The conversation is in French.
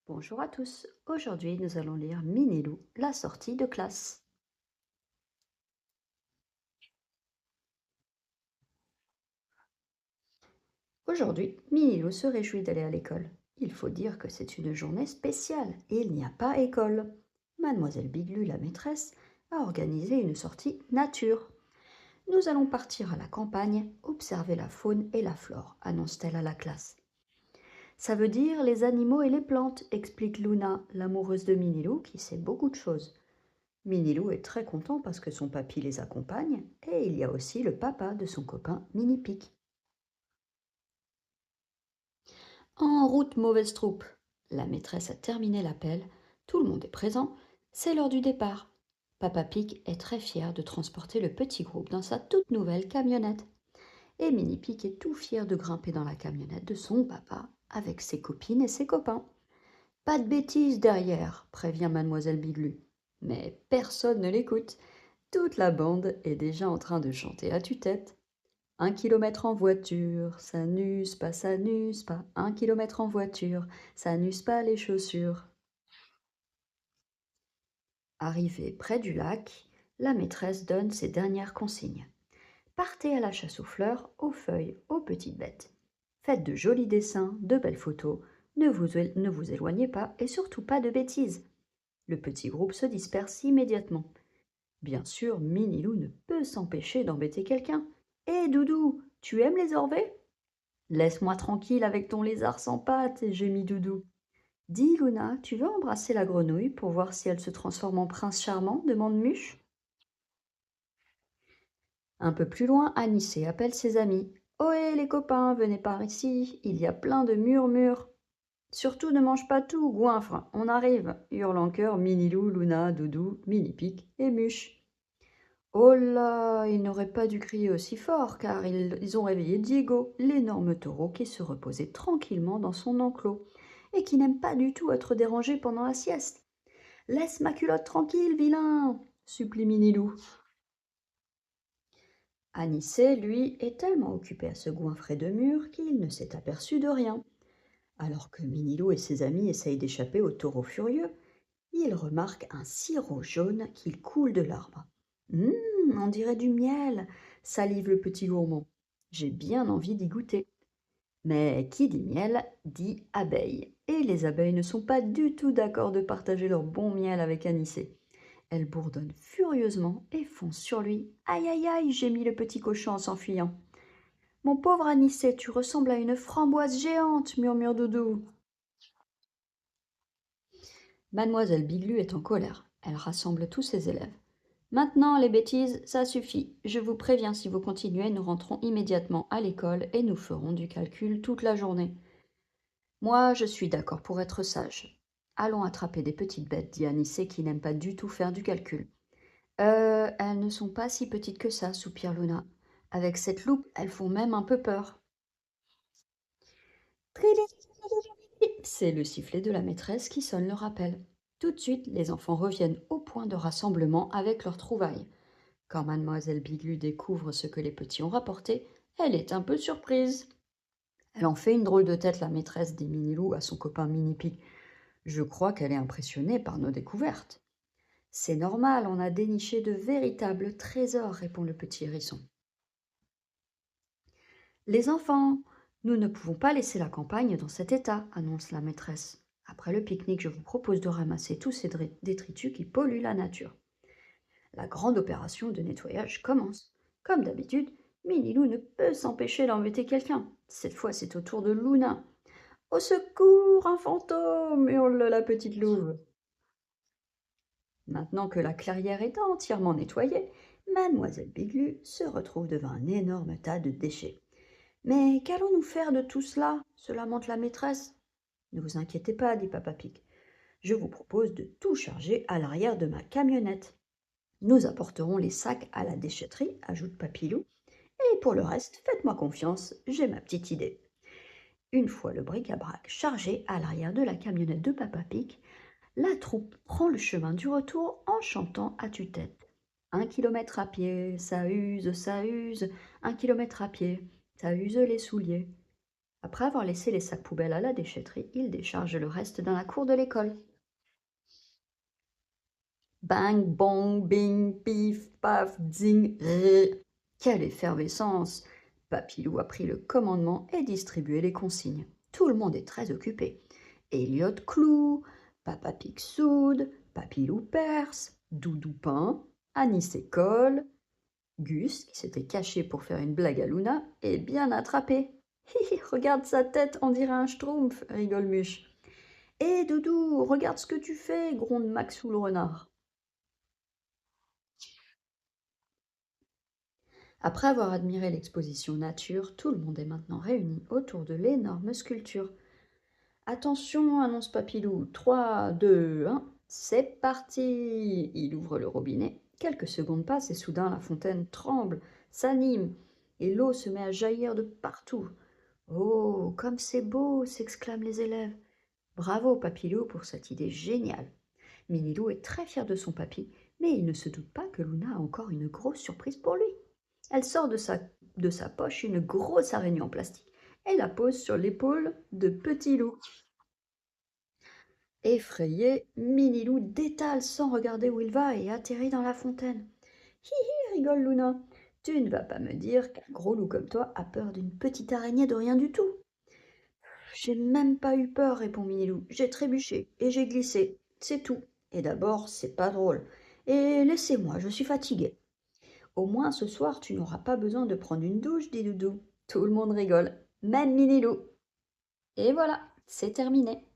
Bonjour à tous. Aujourd'hui, nous allons lire Minilou, la sortie de classe. Aujourd'hui, Minilou se réjouit d'aller à l'école. Il faut dire que c'est une journée spéciale et il n'y a pas école. Mademoiselle Biglu, la maîtresse, a organisé une sortie nature. Nous allons partir à la campagne, observer la faune et la flore, annonce-t-elle à la classe. Ça veut dire les animaux et les plantes, explique Luna, l'amoureuse de Minilou, qui sait beaucoup de choses. Minilou est très content parce que son papy les accompagne et il y a aussi le papa de son copain Mini-Pic. En route, mauvaise troupe. La maîtresse a terminé l'appel, tout le monde est présent, c'est l'heure du départ. Papa Pic est très fier de transporter le petit groupe dans sa toute nouvelle camionnette. Et Mini-Pic est tout fier de grimper dans la camionnette de son papa avec ses copines et ses copains. Pas de bêtises derrière, prévient mademoiselle Biglu. Mais personne ne l'écoute. Toute la bande est déjà en train de chanter à tue-tête. 1 kilomètre en voiture, ça n'use pas, ça n'use pas. 1 kilomètre en voiture, ça n'use pas les chaussures. Arrivée près du lac, la maîtresse donne ses dernières consignes. Partez à la chasse aux fleurs, aux feuilles, aux petites bêtes. Faites de jolis dessins, de belles photos. Ne vous éloignez pas et surtout pas de bêtises. Le petit groupe se disperse immédiatement. Bien sûr, Minilou ne peut s'empêcher d'embêter quelqu'un. Hé, Doudou, tu aimes les orvets? Laisse-moi tranquille avec ton lézard sans pattes, gémit Doudou. Dis, Luna, tu veux embrasser la grenouille pour voir si elle se transforme en prince charmant? Demande Muche. Un peu plus loin, Anissé appelle ses amis. Ohé, les copains, venez par ici, il y a plein de murmures. Surtout ne mange pas tout, goinfre, on arrive, hurle en chœur Minilou, Luna, Doudou, Mini-Pic et Muche. Oh là, ils n'auraient pas dû crier aussi fort, car ils ont réveillé Diego, l'énorme taureau qui se reposait tranquillement dans son enclos, et qui n'aime pas du tout être dérangé pendant la sieste. Laisse ma culotte tranquille, vilain, supplie Minilou. Anissé, lui, est tellement occupé à se goinfrer de murs qu'il ne s'est aperçu de rien. Alors que Minilou et ses amis essayent d'échapper au taureau furieux, il remarque un sirop jaune qui coule de l'arbre. On dirait du miel, salive le petit gourmand. J'ai bien envie d'y goûter. Mais qui dit miel dit abeille. Et les abeilles ne sont pas du tout d'accord de partager leur bon miel avec Anissé. Elles bourdonnent furieusement et foncent sur lui. Aïe aïe aïe, gémit le petit cochon en s'enfuyant. Mon pauvre Anissé, tu ressembles à une framboise géante, murmure Doudou. Mademoiselle Biglu est en colère. Elle rassemble tous ses élèves. Maintenant, les bêtises, ça suffit. Je vous préviens, si vous continuez, nous rentrons immédiatement à l'école et nous ferons du calcul toute la journée. Moi, je suis d'accord pour être sage. Allons attraper des petites bêtes, dit Anissé, qui n'aime pas du tout faire du calcul. Elles ne sont pas si petites que ça, soupire Luna. Avec cette loupe, elles font même un peu peur. C'est le sifflet de la maîtresse qui sonne le rappel. Tout de suite, les enfants reviennent au point de rassemblement avec leurs trouvailles. Quand mademoiselle Biglu découvre ce que les petits ont rapporté, elle est un peu surprise. Elle en fait une drôle de tête, la maîtresse des Minilou, à son copain Mini-Pig. Je crois qu'elle est impressionnée par nos découvertes. C'est normal, on a déniché de véritables trésors, répond le petit hérisson. Les enfants, nous ne pouvons pas laisser la campagne dans cet état, annonce la maîtresse. Après le pique-nique, je vous propose de ramasser tous ces détritus qui polluent la nature. La grande opération de nettoyage commence. Comme d'habitude, Minilou ne peut s'empêcher d'embêter quelqu'un. Cette fois, c'est au tour de Luna. Au secours, un fantôme hurle la petite louve. Maintenant que la clairière est entièrement nettoyée, mademoiselle Biglu se retrouve devant un énorme tas de déchets. Mais qu'allons-nous faire de tout cela se lamente la maîtresse. Ne vous inquiétez pas, dit Papa Pig. Je vous propose de tout charger à l'arrière de ma camionnette. Nous apporterons les sacs à la déchetterie, ajoute Papilou. Et pour le reste, faites-moi confiance, j'ai ma petite idée. Une fois le bric-à-brac chargé à l'arrière de la camionnette de Papa Pig, la troupe prend le chemin du retour en chantant à tue-tête. 1 kilomètre à pied, ça use, 1 kilomètre à pied, ça use les souliers. Après avoir laissé les sacs poubelles à la déchetterie, il décharge le reste dans la cour de l'école. Bang, bong, bing, pif, paf, zing, rrr. Quelle effervescence! Papilou a pris le commandement et distribué les consignes. Tout le monde est très occupé. Elliot Clou, Papa Pixoud, Papilou Perse, Doudou Pain, Anis École, Gus, qui s'était caché pour faire une blague à Luna, est bien attrapé. Hi, hi, regarde sa tête, on dirait un schtroumpf, rigole Muche. Hé Doudou, regarde ce que tu fais, gronde Maxou le renard. Après avoir admiré l'exposition nature, tout le monde est maintenant réuni autour de l'énorme sculpture. Attention, annonce Papilou. 3, 2, 1, c'est parti! Il ouvre le robinet. Quelques secondes passent et soudain la fontaine tremble, s'anime, et l'eau se met à jaillir de partout. Oh, comme c'est beau! S'exclament les élèves. Bravo Papilou pour cette idée géniale. Minilou est très fier de son papy, mais il ne se doute pas que Luna a encore une grosse surprise pour lui. Elle sort de sa poche une grosse araignée en plastique et la pose sur l'épaule de Petit Loup. Effrayé, Minilou détale sans regarder où il va et atterrit dans la fontaine. Hi hi, rigole Luna. Tu ne vas pas me dire qu'un gros loup comme toi a peur d'une petite araignée de rien du tout. J'ai même pas eu peur, répond Minilou. J'ai trébuché et j'ai glissé. C'est tout. Et d'abord, c'est pas drôle. Et laissez-moi, je suis fatiguée. Au moins ce soir, tu n'auras pas besoin de prendre une douche, dit Doudou. Tout le monde rigole, même Minilou. Et voilà, c'est terminé.